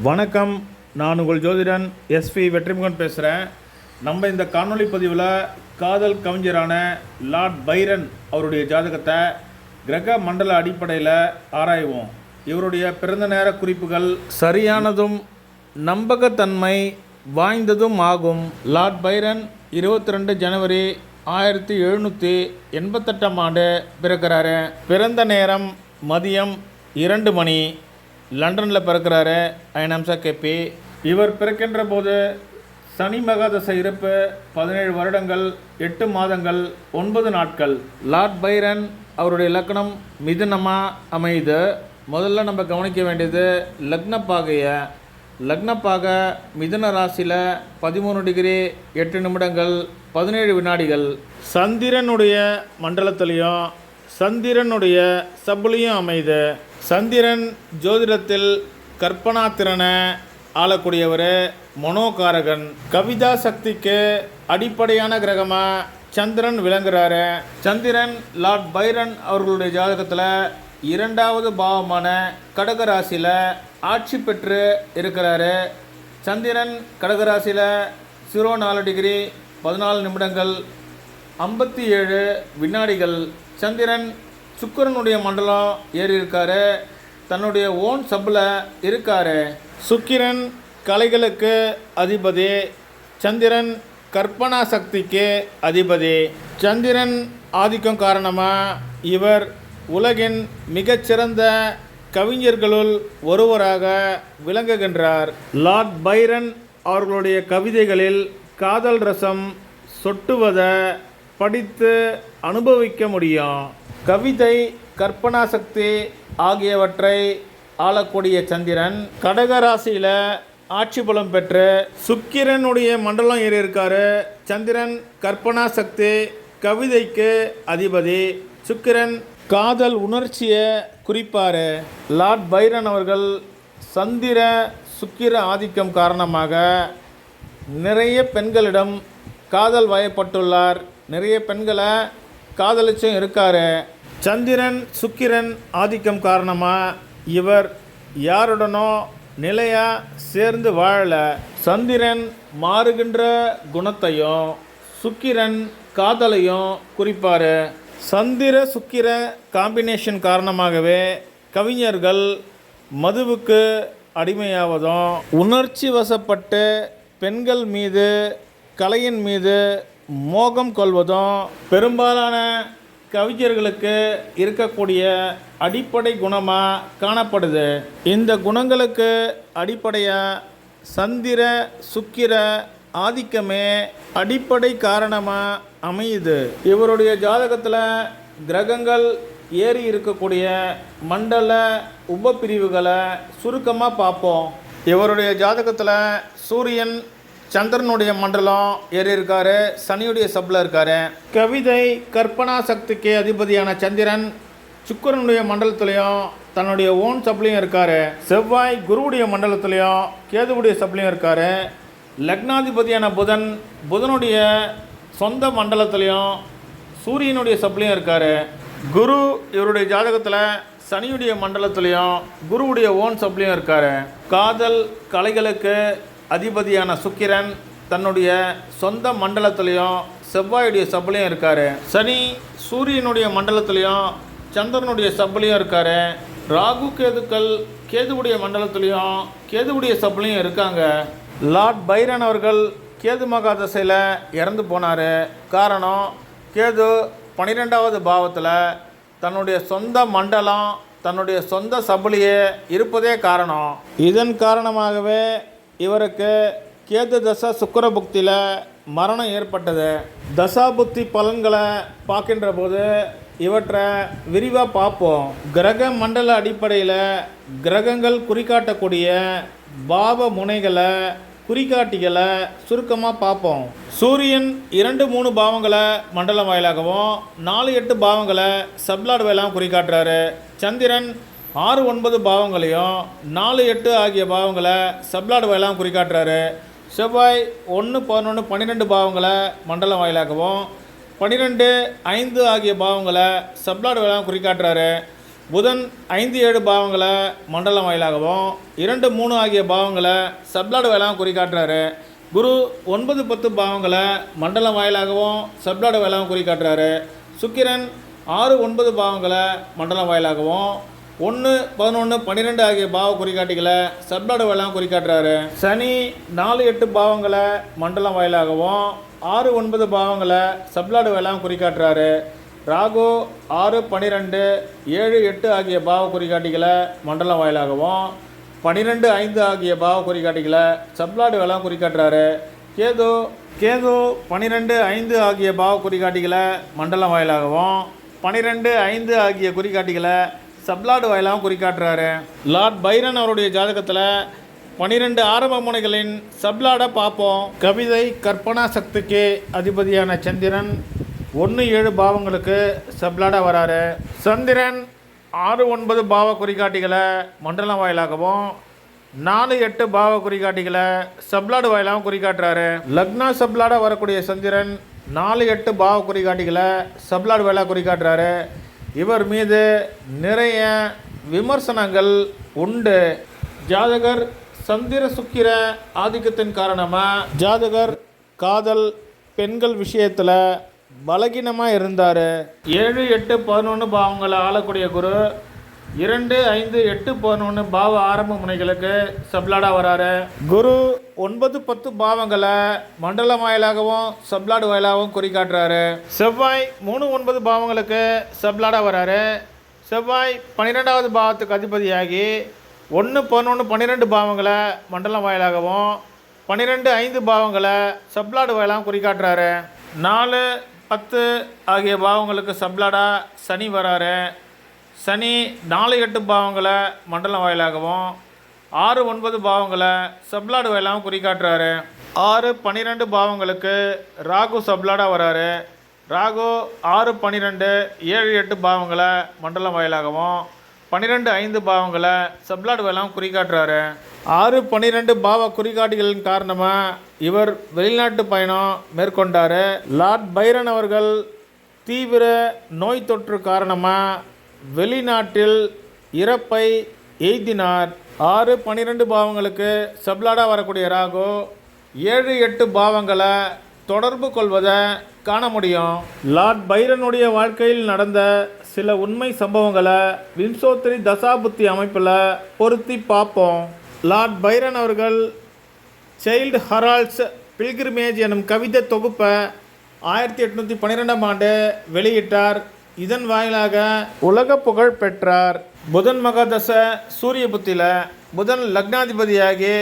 வணக்கம். நான் உங்கள் ஜோதிடன் எஸ்வி வெற்றிமுகன் பேசுகிறேன். நம்ம இந்த காணொளி பதிவில் காதல் கவிஞரான லார்ட் பைரன் அவருடைய ஜாதகத்தை கிரக மண்டல அடிப்படையில் ஆராய்வோம். இவருடைய பிறந்த நேர குறிப்புகள் சரியானதும் நம்பகத்தன்மை வாய்ந்ததும் ஆகும். லார்ட் பைரன் 22 ஜனவரி 1788 ஆண்டு பிறக்கிறாரு. பிறந்த நேரம் மதியம் 2 மணி. லண்டனில் பிறக்கிறாரு. அயனம்சா கேபி. இவர் பிறக்கின்ற போது சனி மகாதசை இருப்பு 17 வருடங்கள் 8 மாதங்கள் 9 நாட்கள். லார்ட் பைரன் அவருடைய லக்னம் மிதுனமாக அமையுது. முதல்ல நம்ம கவனிக்க வேண்டியது லக்னப்பாக மிதுன ராசியில் 13 டிகிரி 8 நிமிடங்கள் 17 வினாடிகள். சந்திரனுடைய மண்டலத்திலையும் சந்திரனுடைய சப்புலையும் அமையுது. சந்திரன் ஜோதிடத்தில் கற்பனா திறனை ஆளக்கூடியவர், மனோகாரகன். கவிதா சக்திக்கு அடிப்படையான கிரகமாக சந்திரன் விளங்குறாரு. சந்திரன் லார்ட் பைரன் அவர்களுடைய ஜாதகத்தில் 2வது பாவமான கடகராசியில் ஆட்சி பெற்று இருக்கிறாரு. சந்திரன் கடகராசியில் 04 டிகிரி 14 நிமிடங்கள் 57 வினாடிகள். சந்திரன் சுக்கிரனுடைய மண்டலம் ஏறி இருக்காரு. தன்னுடைய ஓன் சப்பில் இருக்காரு. சுக்கிரன் கலைகளுக்கு அதிபதி. சந்திரன் கற்பனா சக்திக்கு அதிபதி. சந்திரன் ஆதிக்கம் காரணமாக இவர் உலகின் மிகச்சிறந்த கவிஞர்களுள் ஒருவராக விளங்குகின்றார். லார்ட் பைரன் அவர்களுடைய கவிதைகளில் காதல் ரசம் சொட்டுவதை படித்து அனுபவிக்க முடியும். கவிதை, கற்பனா சக்தி ஆகியவற்றை ஆளக்கூடிய சந்திரன் கடகராசியில் ஆட்சி பலம் பெற்று சுக்கிரனுடைய மண்டலம் ஏறி இருக்காரு. சந்திரன் கற்பனா சக்தி, கவிதைக்கு அதிபதி. சுக்கிரன் காதல் உணர்ச்சியை குறிப்பார். லார்ட் பைரன் அவர்கள் சந்திர சுக்கிர ஆதிக்கம் காரணமாக நிறைய பெண்களிடம் காதல் வயப்பட்டுள்ளார். நிறைய பெண்களை காதலிச்சும் இருக்கார். சந்திரன் சுக்கிரன் ஆதிக்கம் காரணமாக இவர் யாருடனோ நிலையாக சேர்ந்து வாழலை. சந்திரன் மாறுகின்ற குணத்தையும் சுக்கிரன் காதலையும் குறிப்பார். சந்திர சுக்கிர காம்பினேஷன் காரணமாகவே கவிஞர்கள் மதுவுக்கு அடிமையாவதும் உணர்ச்சி வசப்பட்டு பெண்கள் மீது கலையின் மீது மோகம் கொள்வதும் பெரும்பாலான கவிஞர்களுக்கு இருக்கக்கூடிய அடிப்படை குணமாக காணப்படுது. இந்த குணங்களுக்கு அடிப்படையாக சந்திர சுக்கிர ஆதிக்கமே அடிப்படை காரணமாக அமையுது. இவருடைய ஜாதகத்தில் கிரகங்கள் ஏறி இருக்கக்கூடிய மண்டல உபப்பிரிவுகளை சுருக்கமாக பார்ப்போம். இவருடைய ஜாதகத்தில் சூரியன் சந்திரனுடைய மண்டலம் ஏறி இருக்காரு. சனியுடைய சப்பில் இருக்காரு. கவிதை, கற்பனா சக்திக்கு அதிபதியான சந்திரன் சுக்கிரனுடைய மண்டலத்திலையும் தன்னுடைய ஓன் சப்லையும் இருக்காரு. செவ்வாய் குருவுடைய மண்டலத்திலையும் கேதுவுடைய சப்லையும் இருக்காரு. லக்னாதிபதியான புதனுடைய சொந்த மண்டலத்திலையும் சூரியனுடைய சப்லையும் இருக்காரு. குரு இவருடைய ஜாதகத்தில் சனியுடைய மண்டலத்திலையும் குருவுடைய ஓன் சப்லையும் இருக்காரு. காதல் கலைகளுக்கு அதிபதியான சுக்கிரன் தன்னுடைய சொந்த மண்டலத்திலையும் செவ்வாயுடைய சப்பிலையும் இருக்கார். சனி சூரியனுடைய மண்டலத்திலையும் சந்திரனுடைய சப்பிலையும் இருக்கார். ராகு கேதுக்கள் கேதுவுடைய மண்டலத்திலையும் கேதுவுடைய சப்பிலையும் இருக்காங்க. லார்ட் பைரன் அவர்கள் கேது மகாதசையில் இறந்து போனார். காரணம், கேது 12வது பாவத்தில் தன்னுடைய சொந்த மண்டலம் தன்னுடைய சொந்த சப்பிலையே இருப்பதே காரணம். இதன் காரணமாகவே இவருக்கு கேது தசா சுக்கிர புக்தியில் மரணம் ஏற்பட்டது. தசாபுத்தி பலன்களை பார்க்கின்ற போது இவற்றை விரிவாக பார்ப்போம். கிரக மண்டல அடிப்படையில் கிரகங்கள் குறிக்காட்டக்கூடிய பாவ முனைகளை குறிகாட்டிகளை சுருக்கமாக பார்ப்போம். சூரியன் 2-3 பாவங்களை மண்டலம் வாயிலாகவும் 4-8 பாவங்களை சப்லாட் வாயிலாகவும் குறிக்காட்டுறாரு. சந்திரன் 6-9 பாவங்களையும் 4-8 ஆகிய பாவங்களை சப்லாட் வாயிலாகவும் குறிக்காட்டுறாரு. செவ்வாய் 1-11-12 பாவங்களை மண்டலம் வாயிலாகவும் 12-5 ஆகிய பாவங்களை சப்லாட் வாயிலாகவும் குறிக்காட்டுறாரு. புதன் 5-7 பாவங்களை மண்டலம் வாயிலாகவும் 2-3 ஆகிய பாவங்களை சப்ளாடு வாயிலாகவும் குறிக்காட்டுறாரு. குரு 9-10 பாவங்களை மண்டலம் வாயிலாகவும் சப்ளாடு வாயிலாகவும் குறிக்காட்டுறாரு. சுக்கிரன் 6-9 பாவங்களை மண்டலம் வாயிலாகவும் 1, 11, 12 ஆகிய பாவ குறிகாட்டிகளை சப்ளாடு வாயிலாகவும் குறிக்காட்டுறாரு. சனி 4-8 பாவங்களை மண்டலம் வாயிலாகவும் 6-9 பாவங்களை சப்ளாடு வாயிலாகவும் குறிக்காட்டுறாரு. ராகு 6, 12, 7, 8 ஆகிய பாவ குறிகாட்டிகளை மண்டலம் வாயிலாகவும் 12, 5 ஆகிய பாவ குறிகாட்டிகளை சப்ளாடு வாயிலாகவும் குறிக்காட்டுறாரு. கேது 12, 5 ஆகிய பாவ குறிகாட்டிகளை மண்டலம் வாயிலாகவும் 12, 5 ஆகிய குறிகாட்டிகளை சப்ளாடு வாயிலாகவும் குறிக்காட்டுறாரு. லார்ட் பைரன் அவருடைய ஜாதகத்தில் 12 ஆரம்ப முனைகளின் சப்ளாடை பார்ப்போம். கவிதை கற்பனா சக்திக்கு அதிபதியான சந்திரன் 1-7 பாவங்களுக்கு சப்ளாடாக வராரு. சந்திரன் 6-9 பாவ குறிகாட்டிகளை மண்டலம் வாயிலாகவும் 4-8 பாவ குறிகாட்டிகளை சப்ளாடு வாயிலாகவும் குறிக்காட்டுறாரு. லக்னா சப்ளாடாக வரக்கூடிய சந்திரன் 4-8 பாவ குறிகாட்டிகளை சப்ளாடு வாயிலாக குறிக்காட்டுறாரு. இவர் மீது நிறைய விமர்சனங்கள் உண்டு. ஜாதகர் சந்திர சுக்கிர ஆதிக்கத்தின் காரணமாக ஜாதகர் காதல் பெண்கள் விஷயத்தில் பலகீனமாக இருந்தார். 7, 8, 11 பாவங்களை ஆளக்கூடிய குரு 2, 5, 8, 11 பாவ ஆரம்ப முனைகளுக்கு சப்ளாடாக வராரு. குரு 9, 10 பாவங்களை மண்டலம் வாயிலாகவும் சப்ளாடு வாயிலாகவும் குறிக்காட்டுறாரு. செவ்வாய் 3, 9 பாவங்களுக்கு சப்ளாடாக வராரு. செவ்வாய் 12வது பாவத்துக்கு அதிபதியாகி 1, 11, 12 பாவங்களை மண்டலம் வாயிலாகவும் 12, 5 பாவங்களை சப்ளாடு வாயிலாகவும் குறிக்காட்டுறாரு. 4, 10 ஆகிய பாவங்களுக்கு சப்ளாடாக சனி வராரு. சனி 4, 8 பாவங்களை மண்டலம் வாயிலாகவும் 6, 9 பாவங்களை சப்ளாடு வாயிலாகவும் குறிக்காட்டுறாரு. 6, 12 பாவங்களுக்கு ராகு சப்ளாடாக வராரு. ராகு 6, 12, 7, 8 பாவங்களை மண்டலம் வாயிலாகவும் 12, 5 பாவங்களை சப்ளாடு வாயிலாகவும் குறிக்காட்டுறாரு. 6, 12 பாவ குறிகாட்டிகளின் காரணமாக இவர் வெளிநாட்டு பயணம் மேற்கொண்டார். லார்ட் பைரன் அவர்கள் தீவிர நோய் தொற்று காரணமாக வெளிநாட்டில் இறப்பை எய்தினார். 6, 12 பாவங்களுக்கு சப்ளாடாக வரக்கூடிய ராகு 7, 8 பாவங்களை தொடர்பு கொள்வதை காண முடியும். லார்ட் பைரனுடைய வாழ்க்கையில் நடந்த சில உண்மை சம்பவங்களை விம்சோத்திரி தசாபுத்தி அமைப்பில் பொருத்தி பார்ப்போம். லார்ட் பைரன் அவர்கள் சைல்டு ஹரால்ட்ஸ் பில்கிரிமேஜ் எனும் கவிதை தொகுப்பை 1812ஆம் ஆண்டு வெளியிட்டார். இதன் வாயிலாக உலக புகழ் பெற்றார். புதன் மகாதசை சூரிய புத்தியில் புதன் லக்னாதிபதியாகி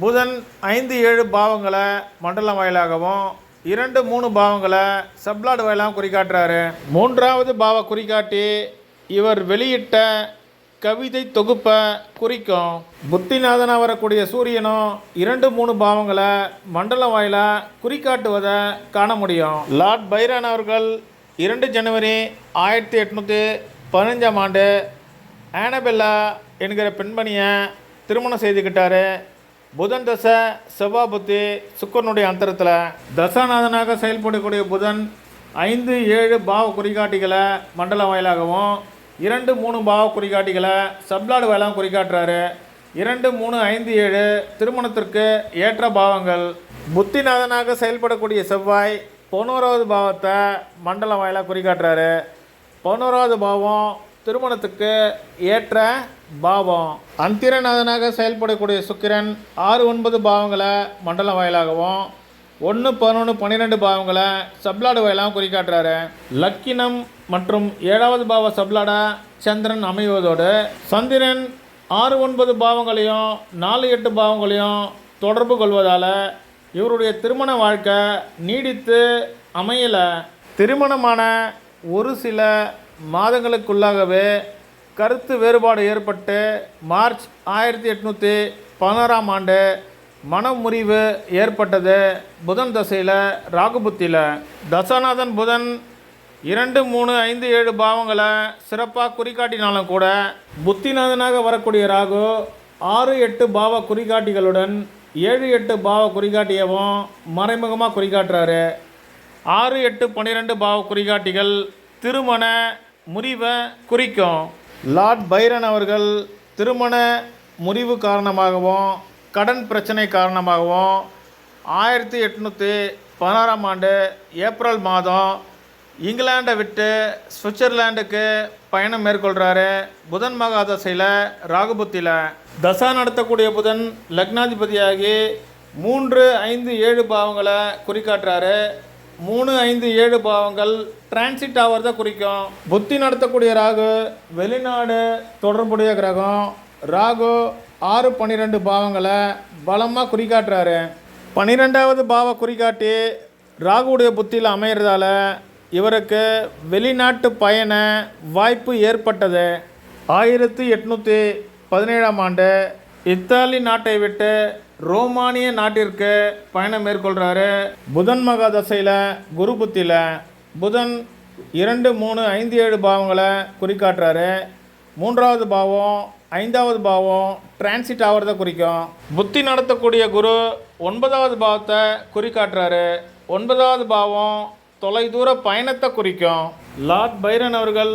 புதன் 5, 7 பாவங்களை மண்டலம் வாயிலாகவும் 2, 3 பாவங்களை சப்ளாடு வாயிலாகவும் குறிக்காட்டுறாரு. 3வது பாவ குறிக்காட்டி இவர் வெளியிட்ட கவிதை தொகுப்பை குறிக்கும். புத்திநாதனாக வரக்கூடிய சூரியனும் 2, 3 பாவங்களை மண்டலம் வாயிலாக குறிக்காட்டுவதை காண முடியும். லார்ட் பைரன் அவர்கள் 2 ஜனவரி 1815ஆம் ஆண்டு ஆனபெல்லா என்கிற பெண்மணியை திருமணம் செய்துக்கிட்டார். புதன் தசை செவ்வாய் புத்தி சுக்கரனுடைய அந்தரத்தில் தசாநாதனாக செயல்படக்கூடிய புதன் 5, 7 பாவ குறிகாட்டிகளை மண்டலம் வாயிலாகவும் 2, 3 பாவ குறிகாட்டிகளை சப்ளாடு வாயிலாகவும் குறிக்காட்டுறாரு. 2, 3, 5, 7 திருமணத்திற்கு ஏற்ற பாவங்கள். புத்திநாதனாக செயல்படக்கூடிய செவ்வாய் 11வது பாவத்தை மண்டலம் வாயிலாக குறிக்காட்டுறாரு. 11வது பாவம் திருமணத்துக்கு ஏற்ற பாவம். அந்திரநாதனாக செயல்படக்கூடிய சுக்கிரன் 6, 9 பாவங்களை மண்டலம் வாயிலாகவும் 1, 11, 12 பாவங்களை சப்ளாடு வாயிலாகவும் குறிக்காட்டுறாரு. லக்கினம் மற்றும் 7வது பாவ சப்ளாடா சந்திரன் அமைவதோடு சந்திரன் 6, 9 பாவங்களையும் 4, 8 பாவங்களையும் தொடர்பு கொள்வதால் இவருடைய திருமண வாழ்க்கை நீடித்து அமையலை. திருமணமான ஒரு சில மாதங்களுக்குள்ளாகவே கருத்து வேறுபாடு ஏற்பட்டு மார்ச் 1816ஆம் ஆண்டு மனமுறிவு ஏற்பட்டது. புதன் தசையில் ராகுபுத்தியில் தசாநாதன் புதன் 2, 3, 5, 7 பாவங்களை சிறப்பாக குறிக்காட்டினாலும் கூட புத்திநாதனாக வரக்கூடிய ராகு 6, 8 பாவ குறிகாட்டிகளுடன் 7, 8 பாவ குறிகாட்டியவும் மறைமுகமாக குறிக்காட்டுறாரு. 6, 8, 12 பாவ குறிகாட்டிகள் திருமண முறிவை குறிக்கும். லார்ட் பைரன் அவர்கள் திருமண முறிவு காரணமாகவும் கடன் பிரச்சனை காரணமாகவும் 1816ஆம் ஆண்டு ஏப்ரல் மாதம் இங்கிலாண்டை விட்டு சுவிட்சர்லாண்டுக்கு பயணம் மேற்கொள்கிறாரு. புதன் மகாதசையில் ராகுபுத்தியில் தசா நடத்தக்கூடிய புதன் லக்னாதிபதியாகி 3, 5, 7 பாவங்களை குறிக்காட்டுறாரு. 3, 5, 7 பாவங்கள் டிரான்சிட் ஆகிறத குறிக்கும். புத்தி நடத்தக்கூடிய ராகு வெளிநாடு தொடர்புடைய கிரகம். ராகு 6, 12 பாவங்களை பலமாக குறிக்காட்டுறாரு. 12வது பாவ குறிக்காட்டி ராகுடைய புத்தியில் அமைகிறதால இவருக்கு வெளிநாட்டு பயண வாய்ப்பு ஏற்பட்டது. 1817ஆம் ஆண்டு இத்தாலி நாட்டை விட்டு ரோமானிய நாட்டிற்கு பயணம் மேற்கொள்கிறாரு. புதன் மகாதசையில் குரு புத்தியில் புதன் 2, 3, 5, 7 பாவங்களை குறிக்காட்டுறாரு. 3வது பாவம் 5வது பாவம் டிரான்சிட் ஆகிறத குறிக்கும். புத்தி நடத்தக்கூடிய குரு 9வது பாவத்தை குறிக்காட்டுறாரு. 9வது பாவம் தொலைதூர பயணத்தை குறிக்கும். லார்ட் பைரன் அவர்கள்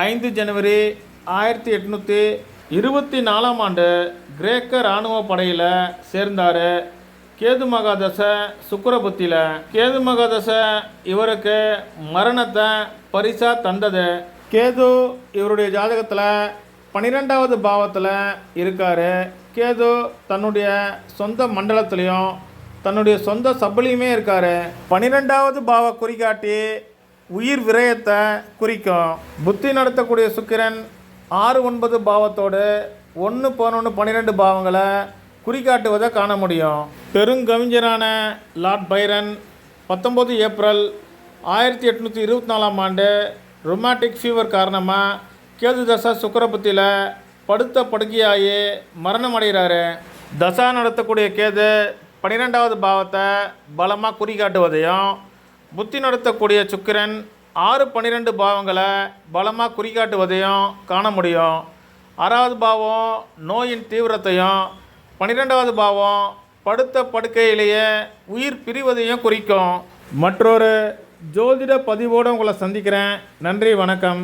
5 ஜனவரி 1824ஆம் ஆண்டு கிரேக்க இராணுவ படையில் சேர்ந்தார். கேது மகாதசை சுக்கிர புத்தியில். கேது மகாதசை இவருக்கு மரணத்தை பரிசாக தந்தது. கேது இவருடைய ஜாதகத்தில் 12வது பாவத்தில் இருக்கார். கேது தன்னுடைய சொந்த மண்டலத்திலையும் தன்னுடைய சொந்த சபலியுமே இருக்கார். 12வது பாவ குறிகாட்டி உயிர் விரயத்தை குறிக்கும். புத்தி நடத்தக்கூடிய சுக்கிரன் 6, 9 பாவத்தோடு 1, 11, 12 பாவங்களை குறிக்காட்டுவதை காண முடியும். பெருங்கவிஞரான லார்ட் பைரன் 19 ஏப்ரல் 1824ஆம் ஆண்டு ரொமாட்டிக் ஃபீவர் காரணமாக கேது தசா சுக்கிரபுத்தியில் படுத்த படுக்கையாகி மரணம் அடைகிறாரு. தசா நடத்தக்கூடிய கேது 12வது பாவத்தை பலமாக குறிக்காட்டுவதையும் புத்தி நடத்தக்கூடிய சுக்கிரன் 6, 12 பாவங்களை பலமாக குறிக்காட்டுவதையும் காண முடியும். 6வது பாவம் நோயின் தீவிரத்தையும் 12வது பாவம் படுத்த படுக்கையிலேயே உயிர் பிரிவதையும் குறிக்கும். மற்றொரு ஜோதிட பதிவோடு உங்களை சந்திக்கிறேன். நன்றி, வணக்கம்.